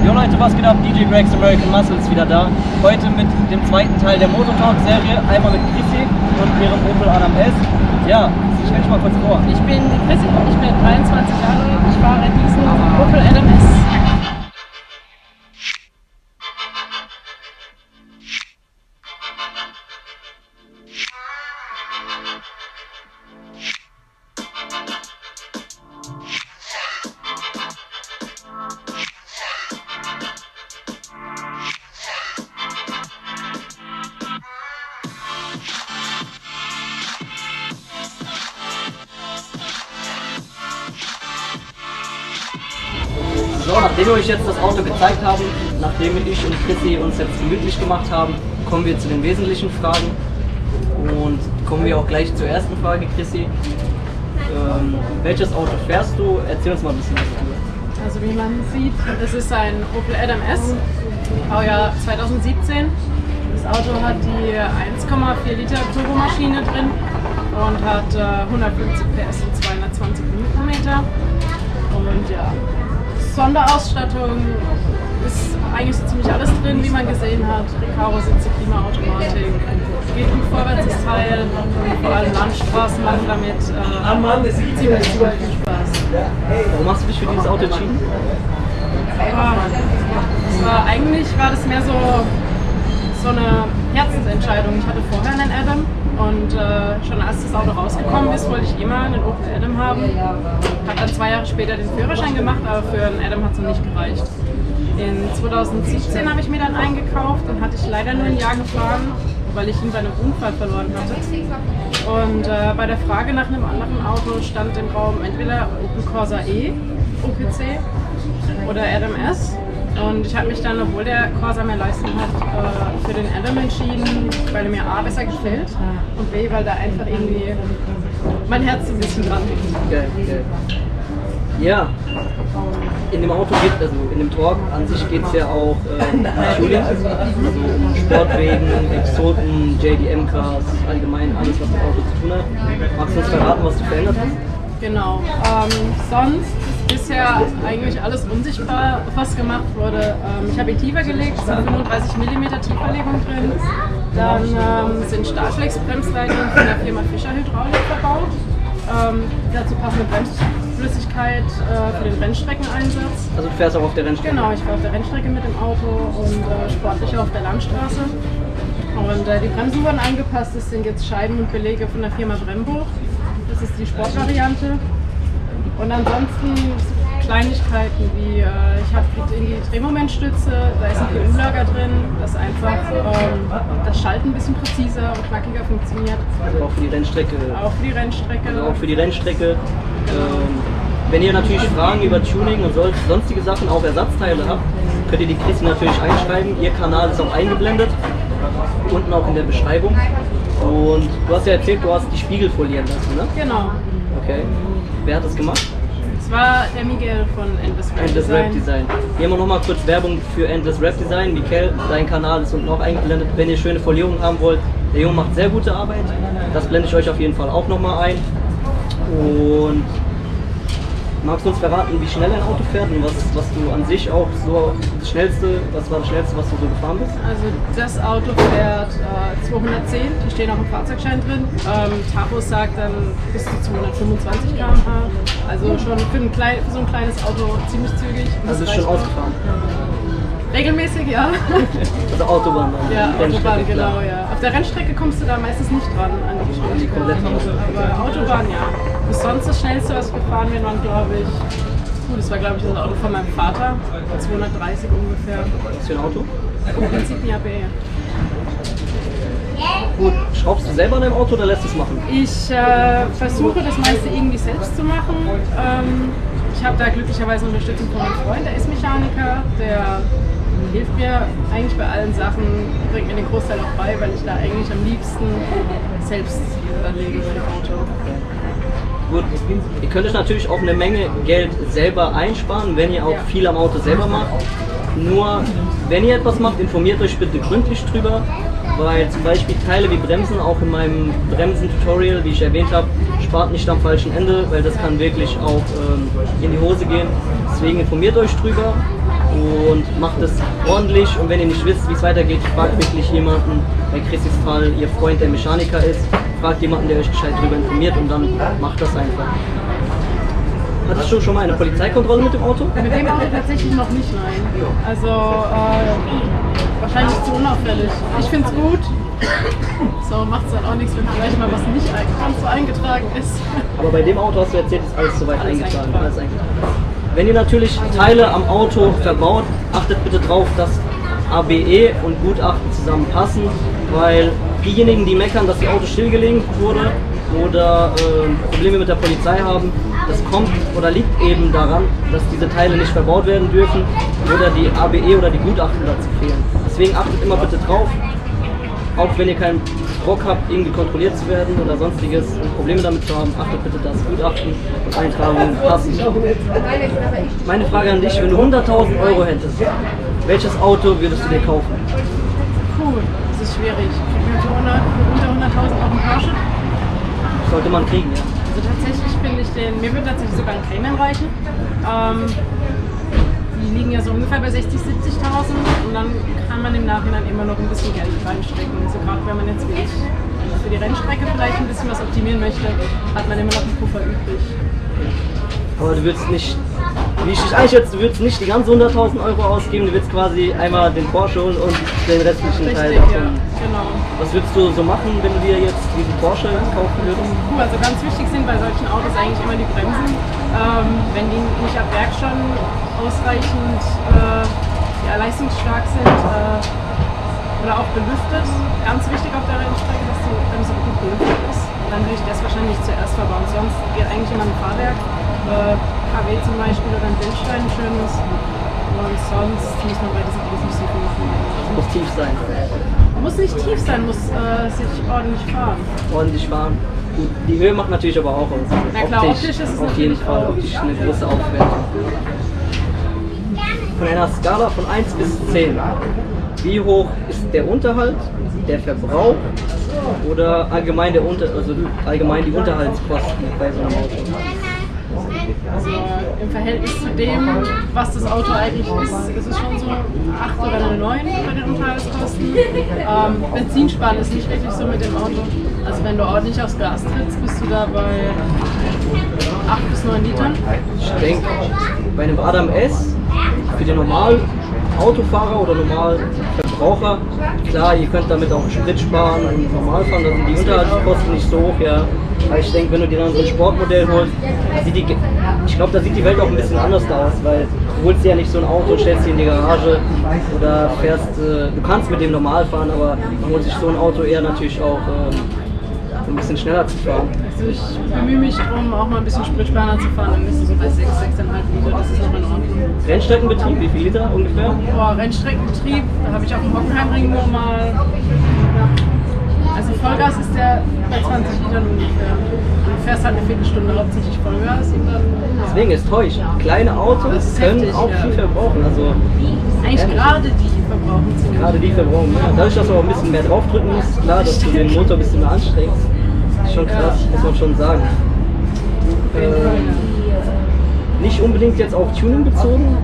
Jo Leute, was geht ab? DJ Gregs American Muscle ist wieder da. Heute mit dem zweiten Teil der Motor Talk Serie. Einmal mit Chrissy und ihrem Opel Adam S. Ja, stell dich mal kurz vor. Ich bin Chrissy, ich bin 23 Jahre alt. Ich fahre diesen Opel Adam S. So, nachdem wir euch jetzt das Auto gezeigt haben, nachdem ich und Chrissy uns jetzt gemütlich gemacht haben, kommen wir zu den wesentlichen Fragen. Und kommen wir auch gleich zur ersten Frage, Chrissy. Welches Auto fährst du? Erzähl uns mal ein bisschen was darüber. Also wie man sieht, es ist ein Opel Adam S, Baujahr 2017. Das Auto hat die 1,4 Liter Turbomaschine drin und hat 150 PS und 220 Newtonmeter. Und ja, Sonderausstattung ist eigentlich so ziemlich alles drin, wie man gesehen hat. Recaro-Sitze, Klimaautomatik, geht gut vorwärts das Teil, vor allem Landstraßen machen damit ziemlich viel Spaß. Warum hast du dich für dieses Auto entschieden? Eigentlich war das mehr so eine Herzensentscheidung. Ich hatte vorher einen Adam und schon als das Auto rausgekommen ist, wollte ich immer einen Opel Adam haben. Habe dann 2 Jahre später den Führerschein gemacht, aber für einen Adam hat es noch nicht gereicht. In 2017 habe ich mir dann eingekauft, den hatte ich leider nur ein Jahr gefahren, weil ich ihn bei einem Unfall verloren hatte. Und bei der Frage nach einem anderen Auto stand im Raum entweder Opel Corsa E, OPC oder Adam S. Und ich habe mich dann, obwohl der Corsa mehr Leistung hat, für den Adam entschieden, weil er mir A besser gefällt und B, weil da einfach irgendwie mein Herz so ein bisschen dran liegt. Geil, geil. Ja, in dem Auto geht, also in dem Talk an sich geht es ja auch um Tuning, also um Sportwagen, Exoten, JDM-Cars, allgemein alles, was mit Auto zu tun hat. Magst du uns verraten, was du verändert hast? Genau. Sonst ist bisher eigentlich alles unsichtbar, was gemacht wurde. Ich habe ihn tiefer gelegt, es sind 35 mm Tieferlegung drin. Dann sind Starflex-Bremsleitungen von der Firma Fischer Hydraulik verbaut. Dazu passende Bremsflüssigkeit für den Rennstreckeneinsatz. Also du fährst auch auf der Rennstrecke? Genau, ich fahre auf der Rennstrecke mit dem Auto und sportlicher auf der Landstraße. Und die Bremsen wurden angepasst, das sind jetzt Scheiben und Belege von der Firma Brembo. Das ist die Sportvariante. Und ansonsten Kleinigkeiten wie, ich habe die Drehmomentstütze, da ist ein PU-Lager drin, das einfach das Schalten ein bisschen präziser und knackiger funktioniert. Also auch für die Rennstrecke? Auch für die Rennstrecke. Also auch für die Rennstrecke. Wenn ihr natürlich Fragen über Tuning und sonstige Sachen, auch Ersatzteile habt, könnt ihr die Chrissy natürlich einschreiben. Ihr Kanal ist auch eingeblendet, unten auch in der Beschreibung. Und du hast ja erzählt, du hast die Spiegel folieren lassen, ne? Genau. Okay. Wer hat das gemacht? Das war der Miguel von Endless Rap Design. Hier haben wir nochmal kurz Werbung für Endless Rap Design. Miguel, dein Kanal ist unten auch eingeblendet. Wenn ihr schöne Folierungen haben wollt, der Junge macht sehr gute Arbeit. Das blende ich euch auf jeden Fall auch nochmal ein. Und magst du uns verraten, wie schnell ein Auto fährt und was du an sich auch so das Schnellste, was war das Schnellste, was du so gefahren bist? Also das Auto fährt 210, die stehen auch im Fahrzeugschein drin. Tacho sagt dann bis zu 225 km/h. Also schon für so ein kleines Auto ziemlich zügig. Also ist schon ausgefahren? Regelmäßig, ja. Also Autobahn dann? Ja, Autobahn, genau, ja. Auf der Rennstrecke kommst du da meistens nicht dran an die Geschwindigkeit. Aber Autobahn, ja. Bis sonst das Schnellste, was wir gefahren sind, waren, glaube ich, das war, glaube ich, das Auto von meinem Vater, 230 ungefähr. Was für ein Auto? Im Prinzip ein AB. Gut, schraubst du selber an deinem Auto oder lässt du es machen? Ich versuche das meiste irgendwie selbst zu machen. Ich habe da glücklicherweise Unterstützung von meinem Freund, der ist Mechaniker, der hilft mir eigentlich bei allen Sachen, bringt mir den Großteil auch bei, weil ich da eigentlich am liebsten selbst lege für das Auto. Gut, ihr könnt euch natürlich auch eine Menge Geld selber einsparen, wenn ihr auch viel am Auto selber macht. Nur, wenn ihr etwas macht, informiert euch bitte gründlich drüber, weil zum Beispiel Teile wie Bremsen, auch in meinem Bremsen-Tutorial, wie ich erwähnt habe, spart nicht am falschen Ende, weil das kann wirklich auch in die Hose gehen. Deswegen informiert euch drüber und macht es ordentlich. Und wenn ihr nicht wisst, wie es weitergeht, fragt wirklich jemanden, bei Chrissys Fall ihr Freund, der Mechaniker ist, fragt jemanden, der euch gescheit darüber informiert und dann macht das einfach. Hattest du schon mal eine Polizeikontrolle mit dem Auto? Mit dem Auto tatsächlich noch nicht, nein. Also wahrscheinlich zu unauffällig. Ich finde es gut. So macht es dann auch nichts, wenn vielleicht mal was nicht ganz so eingetragen ist. Aber bei dem Auto hast du erzählt, ist alles soweit eingetragen. Alles eingetragen. Wenn ihr natürlich Teile am Auto verbaut, achtet bitte darauf, dass ABE und Gutachten zusammenpassen, weil diejenigen, die meckern, dass ihr Auto stillgelegt wurde oder Probleme mit der Polizei haben, das kommt oder liegt eben daran, dass diese Teile nicht verbaut werden dürfen oder die ABE oder die Gutachten dazu fehlen. Deswegen achtet immer bitte drauf, auch wenn ihr keinen Bock habt, irgendwie kontrolliert zu werden oder sonstiges und Probleme damit zu haben, achtet bitte, dass Gutachten und Eintragungen passen. Meine Frage an dich, wenn du 100.000 Euro hättest, welches Auto würdest du dir kaufen? Cool, das ist schwierig. Für unter 100.000 auch ein Porsche? Sollte man kriegen, ja. Also tatsächlich finde ich mir würde tatsächlich sogar ein Cayman reichen. Die liegen ja so ungefähr bei 60.000, 70.000 und dann kann man im Nachhinein immer noch ein bisschen Geld reinstecken. Also gerade wenn man jetzt wie ich für die Rennstrecke vielleicht ein bisschen was optimieren möchte, hat man immer noch einen Puffer übrig. Aber du würdest nicht, wie ich dich einschätze, du würdest nicht die ganzen 100.000 Euro ausgeben, du würdest quasi einmal den Porsche holen und den restlichen Teil davon. Ja, genau. Was würdest du so machen, wenn du dir jetzt diesen Porsche kaufen würdest? Also ganz wichtig sind bei solchen Autos eigentlich immer die Bremsen. Wenn die nicht ab Werk schon ausreichend leistungsstark sind oder auch belüftet, ganz wichtig auf der Rennstrecke, dass die Bremse gut belüftet ist. Dann würde ich das wahrscheinlich zuerst verbauen. Sonst geht eigentlich immer ein Fahrwerk, KW zum Beispiel oder ein Bildstein ein schönes. Und sonst muss man bei diesen Autos nicht so viel machen. Muss tief sein. Muss nicht tief sein, muss sich ordentlich fahren. Ordentlich fahren. Gut, die Höhe macht natürlich aber auch aus. Na klar, optisch ist es auf jeden Fall optisch eine große Aufwertung. Von einer Skala von 1 bis 10, wie hoch ist der Unterhalt, der Verbrauch oder allgemein die Unterhaltskosten bei so einem Auto? Also im Verhältnis zu dem, was das Auto eigentlich ist es schon so 8 oder eine 9 bei den Unterhaltskosten. Benzinsparen ist nicht wirklich so mit dem Auto. Also wenn du ordentlich aufs Gas trittst, bist du da bei 8 bis 9 Litern. Ich denke, bei einem Adam S, für den normalen Autofahrer oder normalen Verbraucher, klar, ihr könnt damit auch Sprit sparen und normal fahren, da sind die Unterhaltskosten nicht so hoch, ja. Aber ich denke, wenn du dir dann so ein Sportmodell holst, ich glaube, da sieht die Welt auch ein bisschen anders aus, weil du holst dir ja nicht so ein Auto, stellst sie in die Garage oder fährst, du kannst mit dem normal fahren, aber man holt sich so ein Auto eher natürlich auch ein bisschen schneller zu fahren. Also ich bemühe mich darum, auch mal ein bisschen splitsparender zu fahren, dann bist du so bei 6, 6,5 Liter, das ist noch in Ordnung. Rennstreckenbetrieb, wie viel Liter ungefähr? Boah, Rennstreckenbetrieb, da habe ich auf dem Hockenheimring nur mal, also Vollgas ist der bei 20 Litern ungefähr. Du fährst halt eine Viertelstunde hauptsächlich Vollgas und dann... Deswegen ist täuscht. Kleine Autos können heftig, auch viel verbrauchen. Also eigentlich gerade die verbrauchen ziemlich. Gerade die verbrauchen mehr. Dadurch, dass du auch ein bisschen mehr draufdrücken musst, klar, dass du den Motor ein bisschen mehr anstrengst. Ist schon krass, muss man schon sagen. Nicht unbedingt jetzt auf Tuning bezogen.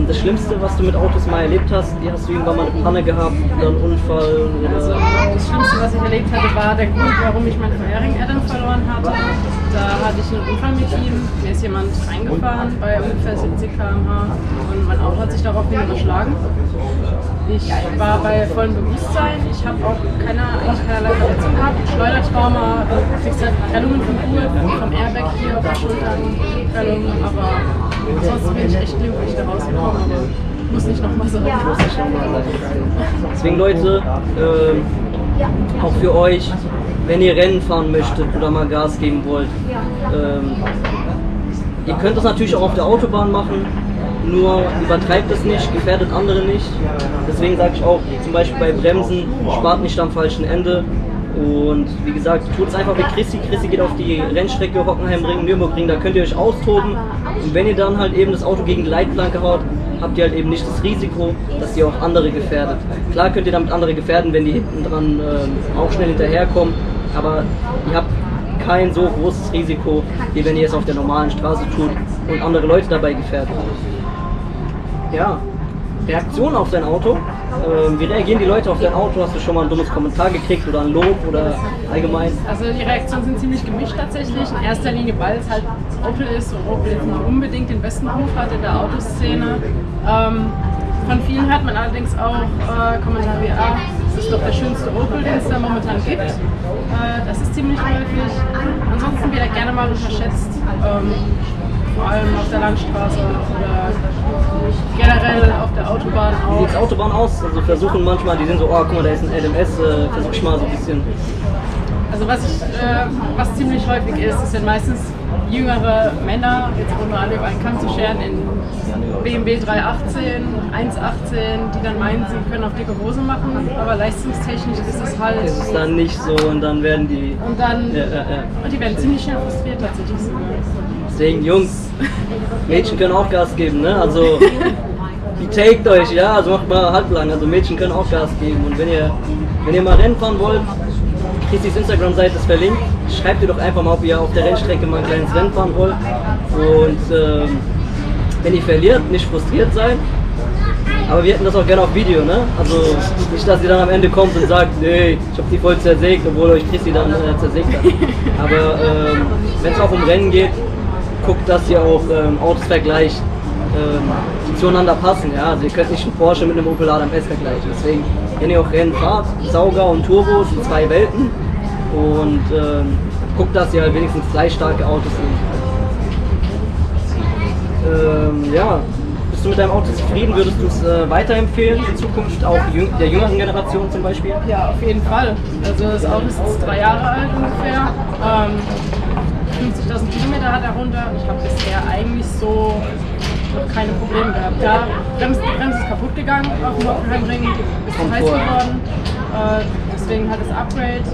Das Schlimmste, was du mit Autos mal erlebt hast, hast du irgendwann mal eine Panne gehabt oder einen Unfall? Oder? Also das Schlimmste, was ich erlebt hatte, war der Grund, warum ich meinen vorherigen Adam verloren hatte. Da hatte ich einen Unfall mit ihm. Mir ist jemand reingefahren bei ungefähr 70 km/h und mein Auto hat sich daraufhin überschlagen. Ich war bei vollem Bewusstsein. Ich habe auch keinerlei Verletzung gehabt. Schleudertrauma, fixe Prellungen vom Gurt, vom Airbag hier auf der Schulter, Prellungen, aber ansonsten bin ich echt glücklich da rausgekommen. Aber muss nicht nochmal sein. Deswegen Leute, auch für euch, wenn ihr Rennen fahren möchtet oder mal Gas geben wollt, ihr könnt das natürlich auch auf der Autobahn machen, nur übertreibt es nicht, gefährdet andere nicht. Deswegen sage ich auch, zum Beispiel bei Bremsen, spart nicht am falschen Ende. Und wie gesagt, tut es einfach wie Chrissy. Chrissy geht auf die Rennstrecke Hockenheimring, Nürburgring, da könnt ihr euch austoben. Und wenn ihr dann halt eben das Auto gegen die Leitplanke haut, habt ihr halt eben nicht das Risiko, dass ihr auch andere gefährdet. Klar könnt ihr damit andere gefährden, wenn die hinten dran auch schnell hinterherkommen, aber ihr habt kein so großes Risiko, wie wenn ihr es auf der normalen Straße tut und andere Leute dabei gefährdet. Ja, Reaktionen auf dein Auto? Wie reagieren die Leute auf dein Auto? Hast du schon mal ein dummes Kommentar gekriegt oder ein Lob oder allgemein? Also die Reaktionen sind ziemlich gemischt tatsächlich. In erster Linie, weil es halt Opel ist und Opel jetzt nicht unbedingt den besten Ruf hat in der Autoszene. Von vielen hört man allerdings auch Kommentare wie, das ist doch der schönste Opel, den es da momentan gibt. Das ist ziemlich häufig. Ansonsten wird er gerne mal unterschätzt. Vor allem auf der Landstraße oder generell auf der Autobahn Wie auch. sieht die Autobahn aus? Also versuchen manchmal, die sind so, oh guck mal, da ist ein LMS, versuch ich mal so ein bisschen. Also was ziemlich häufig ist, sind meistens jüngere Männer, jetzt ohne alle über einen Kamm zu scheren, in BMW 318, 118, die dann meinen, sie können auf dicke Hose machen, aber leistungstechnisch ist es halt. Es ist dann nicht so und dann werden die. Und dann. Ja. Und die werden ziemlich schnell frustriert tatsächlich sogar. Deswegen, Jungs, Mädchen können auch Gas geben, ne? Also, die taked euch, ja, also macht mal halblang. Also, Mädchen können auch Gas geben. Und wenn ihr mal Rennen fahren wollt, Chrissys Instagram-Seite ist verlinkt. Schreibt ihr doch einfach mal, ob ihr auf der Rennstrecke mal ein kleines Rennen fahren wollt. Und wenn ihr verliert, nicht frustriert sein. Aber wir hätten das auch gerne auf Video, ne? Also nicht, dass ihr dann am Ende kommt und sagt, nee, ich hab die voll zersägt, obwohl euch Chrissy dann zersägt hat. Aber wenn es auch um Rennen geht, guckt, dass ihr auch Autos vergleicht, die zueinander passen. Ja? Also ihr könnt nicht einen Porsche mit einem Opel Adam S vergleichen. Deswegen, wenn ihr auch Rennen fahrt, Sauger und Turbo sind zwei Welten. Und guckt, dass ihr halt wenigstens fleischstarke Autos nehmt. Ja, bist du mit deinem Auto zufrieden? Würdest du es weiterempfehlen in Zukunft, auch der jüngeren Generation zum Beispiel? Ja, auf jeden Fall. Also das Auto ist jetzt 3 Jahre alt ungefähr. 50.000 Kilometer hat er runter. Ich habe bisher eigentlich so noch keine Probleme gehabt. Ja, die Bremse ist kaputt gegangen auf dem Hockenheimring, ist zu heiß geworden. Deswegen halt das Upgrade.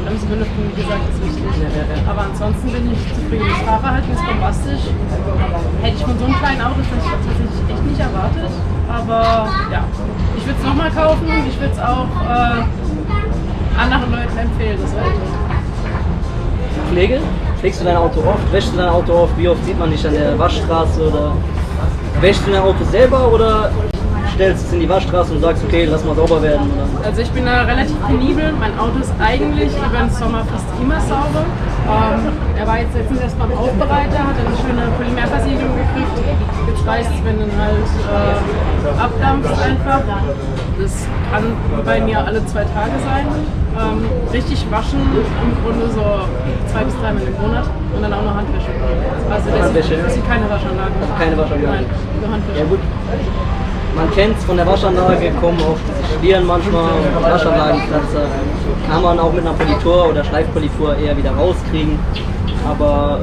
Bremsenbelüftung, wie gesagt, ist wichtig. Aber ansonsten bin ich zufrieden. Das Fahrverhalten ist bombastisch. Hätte ich von so einem kleinen Auto tatsächlich echt nicht erwartet. Aber ja, ich würde es nochmal kaufen. Ich würde es auch anderen Leuten empfehlen, das Auto. Pflege? Pflegst du dein Auto oft? Wäschst du dein Auto oft? Wie oft sieht man dich an der Waschstraße? Oder wäschst du dein Auto selber oder stellst es in die Waschstraße und sagst, okay, lass mal sauber werden? Oder? Also ich bin da relativ penibel. Mein Auto ist eigentlich über den Sommer fast immer sauber. Er war jetzt letztens erst beim Aufbereiter, hat eine schöne Polymerversiegelung gekriegt. Jetzt reicht es, wenn dann halt abdampft einfach. Das kann bei mir alle 2 Tage sein. Richtig waschen im Grunde so 2 bis 3 Mal im Monat und dann auch noch Handwäsche. Also das ist keine Waschanlage. Also keine Waschanlage. Nein, nur Handwäsche. Ja gut. Man kennt es von der Waschanlage, kommen auch diese Schlieren manchmal, Waschanlagenkratzer. Kann man auch mit einer Politur oder Schleifpolitur eher wieder rauskriegen. Aber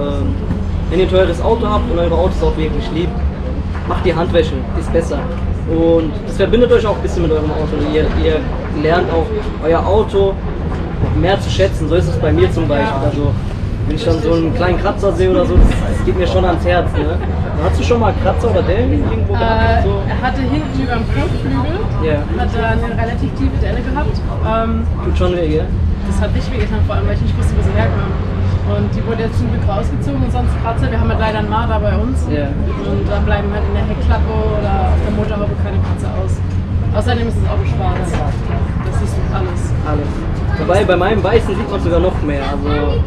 wenn ihr ein teures Auto habt und eure Autos auch wirklich liebt, macht die Handwäsche, ist besser. Und das verbindet euch auch ein bisschen mit eurem Auto. Ihr lernt auch euer Auto mehr zu schätzen. So ist es bei mir zum Beispiel. Also wenn ich dann so einen kleinen Kratzer sehe oder so, das geht mir schon ans Herz. Ne? Hast du schon mal Kratzer oder Dellen irgendwo gehabt? So? Er hatte hinten über dem Kotflügel hat er eine relativ tiefe Delle gehabt. Tut schon weh, gell? Das hat nicht wehgetan, vor allem weil ich nicht wusste, wo sie herkam. Und die wurde jetzt zum Glück rausgezogen und sonst Kratzer. Wir haben halt leider einen Marder bei uns. Und da bleiben halt in der Heckklappe oder auf der Motorhaube keine Kratzer aus. Außerdem ist das Auto schwarz. Das ist alles. Wobei bei meinem Weißen sieht man sogar noch mehr. Also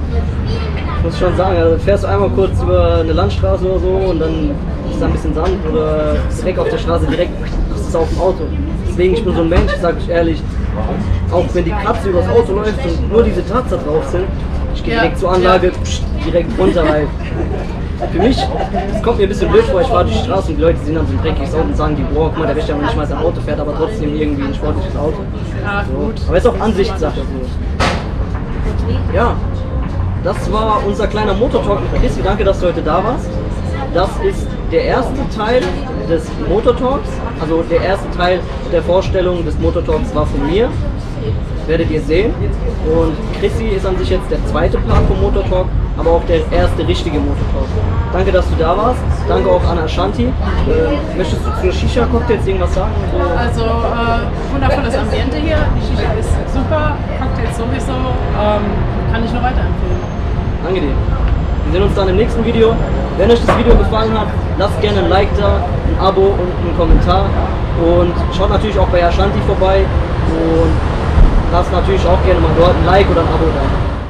ich muss schon sagen, also fährst du einmal kurz über eine Landstraße oder so und dann ist da ein bisschen Sand oder direkt auf der Straße, direkt ist es auf dem Auto. Deswegen, ich bin so ein Mensch, sag ich ehrlich, auch wenn die Kratze übers Auto läuft und nur diese Tatzer drauf sind, ich gehe direkt zur Anlage, direkt runter, weil für mich, es kommt mir ein bisschen blöd vor, ich fahre durch die Straße und die Leute sehen dann so ein dreckiges Auto und sagen die, boah, guck mal, der wäscht ja nicht mal sein Auto, fährt aber trotzdem irgendwie ein sportliches Auto. Ja, gut. Aber es ist auch Ansichtssache. So. Ja, das war unser kleiner Motortalk mit Chrissy. Danke, dass du heute da warst. Das ist der erste Teil des Motortalks, also der erste Teil der Vorstellung des Motortalks war von mir. Werdet ihr sehen. Und Chrissy ist an sich jetzt der zweite Part vom Motortalk, aber auch der erste richtige Motortalk. Danke, dass du da warst. Danke auch an Ashanti. Möchtest du zu Shisha-Cocktails irgendwas sagen? Also wundervolles Ambiente hier. Die Shisha ist super, Cocktails sowieso. Kann ich nur weiterempfehlen. Danke dir. Wir sehen uns dann im nächsten Video. Wenn euch das Video gefallen hat, lasst gerne ein Like da, ein Abo und einen Kommentar. Und schaut natürlich auch bei Ashanti vorbei und lasst natürlich auch gerne mal dort ein Like oder ein Abo da.